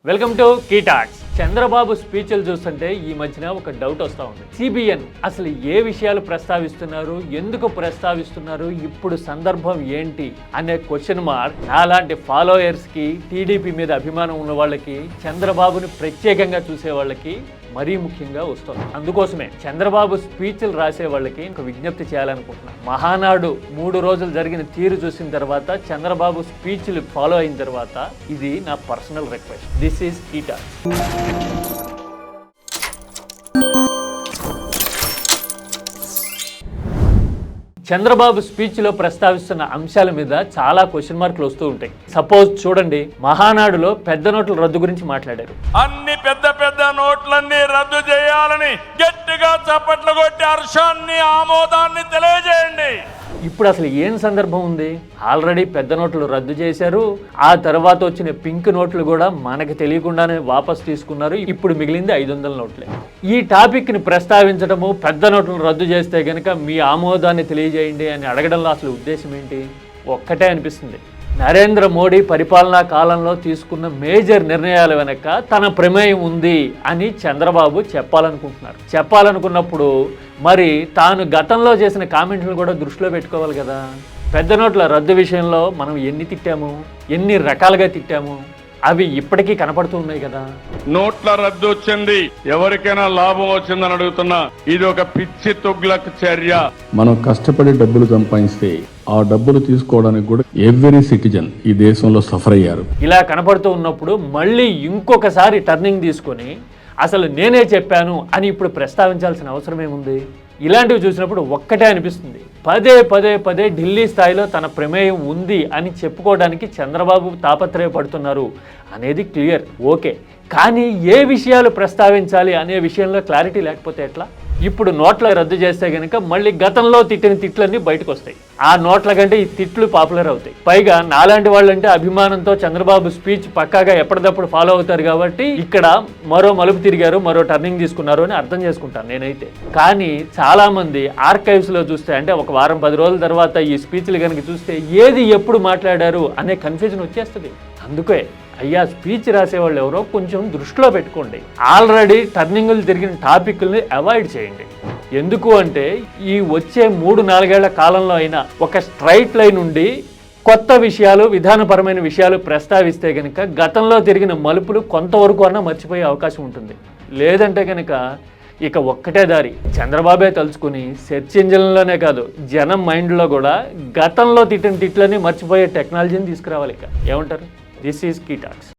Welcome to key talks. Chandrababu స్పీచ్లు చూస్తుంటే ఈ మధ్యన ఒక డౌట్ వస్తూ ఉంది. సిబిఎన్ అసలు ఏ విషయాలు ప్రస్తావిస్తున్నారు, ఎందుకు ప్రస్తావిస్తున్నారు, ఇప్పుడు సందర్భం ఏంటి అనే క్వశ్చన్ మార్క్ నాలాంటి ఫాలోయర్స్కి, టీడీపీ మీద అభిమానం ఉన్న వాళ్ళకి, చంద్రబాబుని ప్రత్యేకంగా చూసే వాళ్ళకి మరీ ముఖ్యంగా వస్తుంది. అందుకోసమే చంద్రబాబు స్పీచ్లు రాసే వాళ్ళకి ఒక విజ్ఞప్తి చేయాలనుకుంటున్నాను. మహానాడు 3 రోజులు జరిగిన తీరు చూసిన తర్వాత, చంద్రబాబు స్పీచ్లు ఫాలో అయిన తర్వాత ఇది నా personal request. This is key talks. Chandrababu స్పీచ్లో ప్రస్తావిస్తున్న అంశాల మీద చాలా క్వశ్చన్ మార్కులు వస్తూ ఉంటాయి. సపోజ్ చూడండి, మహానాడులో పెద్ద నోట్ల రద్దు గురించి మాట్లాడారు. అన్ని పెద్ద నోట్లన్నీ రద్దు చేయాలని గట్టిగా చప్పట్లు కొట్టి హర్షాన్ని, ఆమోదాన్ని తెలియజేయండి. ఇప్పుడు అసలు ఏం సందర్భం ఉంది? ఆల్రెడీ పెద్ద నోట్లు రద్దు చేశారు. ఆ తర్వాత వచ్చిన పింక్ నోట్లు కూడా మనకు తెలియకుండానే వాపస్ తీసుకున్నారు. ఇప్పుడు మిగిలింది 500 నోట్లే. ఈ టాపిక్ని ప్రస్తావించడము, పెద్ద నోట్లను రద్దు చేస్తే కనుక మీ ఆమోదాన్ని తెలియజేయండి అని అడగడంలో అసలు ఉద్దేశం ఏంటి? ఒక్కటే అనిపిస్తుంది, నరేంద్ర మోడీ పరిపాలనా కాలంలో తీసుకున్న మేజర్ నిర్ణయాల వెనక తన ప్రమేయం ఉంది అని చంద్రబాబు చెప్పాలనుకుంటున్నారు. చెప్పాలనుకున్నప్పుడు మరి తాను గతంలో చేసిన కామెంట్లను కూడా దృష్టిలో పెట్టుకోవాలి కదా. పెద్ద నోట్ల రద్దు విషయంలో మనం ఎన్ని తిట్టాము, ఎన్ని రకాలుగా తిట్టాము, అవి ఇప్పటికీ కనపడుతూ ఉన్నాయి కదా. నోట్ల రద్దు వచ్చింది, ఎవరికైనా లాభం వచ్చిందని అడుగుతున్నా. ఇది ఒక పిచ్చి తుగ్లక్ చర్య. మనం కష్టపడి డబ్బులు సంపాదిస్తే ఆ డబ్బులు తీసుకోవడానికి కూడా ఎవ్రీ సిటిజన్ ఈ దేశంలో సఫర్ అయ్యారు. ఇలా కనపడుతూ ఉన్నప్పుడు మళ్ళీ ఇంకొకసారి టర్నింగ్ తీసుకొని అసలు నేనే చెప్పాను అని ఇప్పుడు ప్రస్తావించాల్సిన అవసరం ఏముంది? ఇలాంటివి చూసినప్పుడు ఒక్కటే అనిపిస్తుంది, పదే ఢిల్లీ స్థాయిలో తన ప్రమేయం ఉంది అని చెప్పుకోవడానికి చంద్రబాబు తాపత్రయపడుతున్నారు అనేది క్లియర్, ఓకే. కానీ ఏ విషయాలు ప్రస్తావించాలి అనే విషయంలో క్లారిటీ లేకపోతే ఎట్లా? ఇప్పుడు నోట్ల రద్దు చేస్తే కనుక మళ్ళీ గతంలో తిట్టిన తిట్లన్నీ బయటకు వస్తాయి. ఆ నోట్ల కంటే ఈ తిట్లు పాపులర్ అవుతాయి. పైగా నాలాంటి వాళ్ళంటే అభిమానంతో చంద్రబాబు స్పీచ్ పక్కాగా ఎప్పటికప్పుడు ఫాలో అవుతారు కాబట్టి ఇక్కడ మరో మలుపు తిరిగారు, మరో టర్నింగ్ తీసుకున్నారు అని అర్థం చేసుకుంటాను నేనైతే. కానీ చాలా మంది ఆర్కైవ్స్లో చూస్తే, అంటే ఒక వారం 10 రోజుల తర్వాత ఈ స్పీచ్లు కనుక చూస్తే ఏది ఎప్పుడు మాట్లాడారు అనే కన్ఫ్యూజన్ వచ్చేస్తుంది. అందుకే అయ్యా, స్పీచ్ రాసేవాళ్ళు ఎవరో కొంచెం దృష్టిలో పెట్టుకోండి. ఆల్రెడీ టర్నింగులు తిరిగిన టాపిక్ని అవాయిడ్ చేయండి. ఎందుకు అంటే ఈ వచ్చే 3-4 ఏళ్ల కాలంలో అయినా ఒక స్ట్రైట్ లైన్ ఉండి కొత్త విషయాలు, విధానపరమైన విషయాలు ప్రస్తావిస్తే కనుక గతంలో తిరిగిన మలుపులు కొంతవరకు అన్నా మర్చిపోయే అవకాశం ఉంటుంది. లేదంటే కనుక ఇక ఒక్కటే దారి, చంద్రబాబే తలుచుకుని సెర్చ్ ఇంజిన్లోనే కాదు జనం మైండ్లో కూడా గతంలో తిట్టిన తిట్లని మర్చిపోయే టెక్నాలజీని తీసుకురావాలి. ఇక ఏమంటారు? This is key talks.